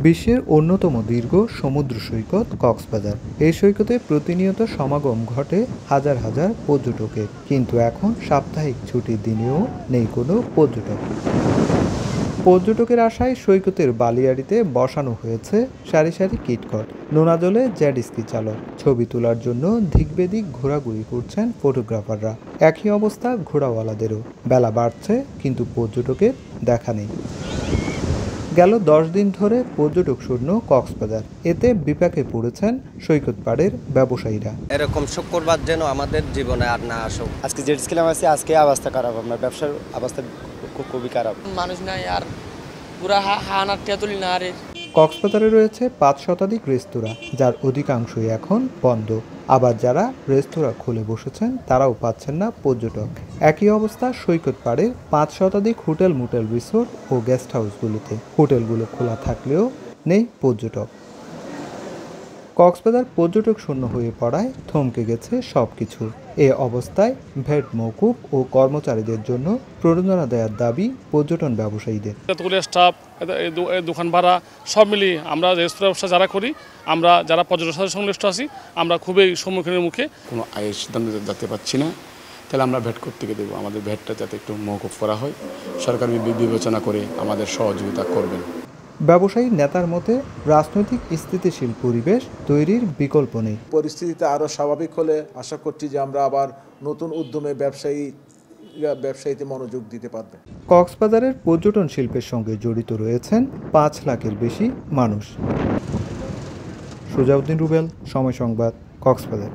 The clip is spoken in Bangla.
বিশ্বের অন্যতম দীর্ঘ সমুদ্র সৈকত কক্সবাজার। এই সৈকতে প্রতিনিয়ত সমাগম ঘটে হাজার হাজার পর্যটকের, কিন্তু এখন সাপ্তাহিক ছুটির দিনেও নেই কোনো পর্যটক। পর্যটকের আশায় সৈকতের বালিয়াড়িতে বসানো হয়েছে সারি সারি কিটকট, নোনা জলে জেট স্কি চালক। ছবি তোলার জন্য দিকবেদিক ঘোরাঘুরি করছেন ফটোগ্রাফাররা। একই অবস্থা ঘোড়াওয়ালাদেরও। বেলা বাড়ছে, কিন্তু পর্যটকের দেখা নেই। গেল 10 দিন ধরে পর্যটক শূন্য কক্সবাজার। এতে বিপাকে পড়েছেন সৈকত পাড়ের ব্যবসায়ীরা। এরকম শুক্রবার যেন আমাদের জীবনে আর না আসুক। আজকে জেট স্কি আছে, আজকে অবস্থা খারাপ, আমার ব্যবসার অবস্থা খুবই খারাপ। মানুষ নাই আর পুরা হানার টেতুলি না আর। কক্সবাজারে রয়েছে 5 শতাধিক রেস্তোরাঁ, যার অধিকাংশই এখন বন্ধ। আবার যারা রেস্তোরাঁ খুলে বসেছেন তারাও পাচ্ছেন না পর্যটক। একই অবস্থা সৈকত পাড়ের 5 শতাধিক হোটেল, মোটেল, রিসোর্ট ও গেস্ট হাউসগুলোতে। হোটেলগুলো খোলা থাকলেও নেই পর্যটক। কক্সবাজার পর্যটক শূন্য হয়ে পড়ায় থমকে গেছে সবকিছু। এ অবস্থায় ভ্যাট মওকুফ ও কর্মচারীদের জন্য প্রণোদনা দেওয়ার দাবি পর্যটন ব্যবসায়ীদের। স্টাফ, দোকান ভাড়া সব মিলিয়ে আমরা রেস্তোরাঁ ব্যবসা যারা করি, আমরা যারা পর্যটনের সাথে সংশ্লিষ্ট আছি, আমরা খুবই সম্মুখীনের মুখে। কোনো আয়ের সিদ্ধান্ত যাতে পাচ্ছি না, তাহলে আমরা ভ্যাট থেকে দেবো। আমাদের ভ্যাটটা যাতে একটু মওকুফ করা হয়, সরকার বিবেচনা করে আমাদের সহযোগিতা করবেন। ব্যবসায়ী নেতার মতে রাজনৈতিক স্থিতিশীল পরিবেশ তৈরির বিকল্প নেই। পরিস্থিতিতে আরও স্বাভাবিক হলে আশা করছি যে আমরা আবার নতুন উদ্যমে ব্যবসায়ীতে মনোযোগ দিতে পারবে। কক্সবাজারের পর্যটন শিল্পের সঙ্গে জড়িত রয়েছেন 5 লাখের বেশি মানুষ। সুজাউদ্দিন রুবেল, সময় সংবাদ, কক্সবাজার।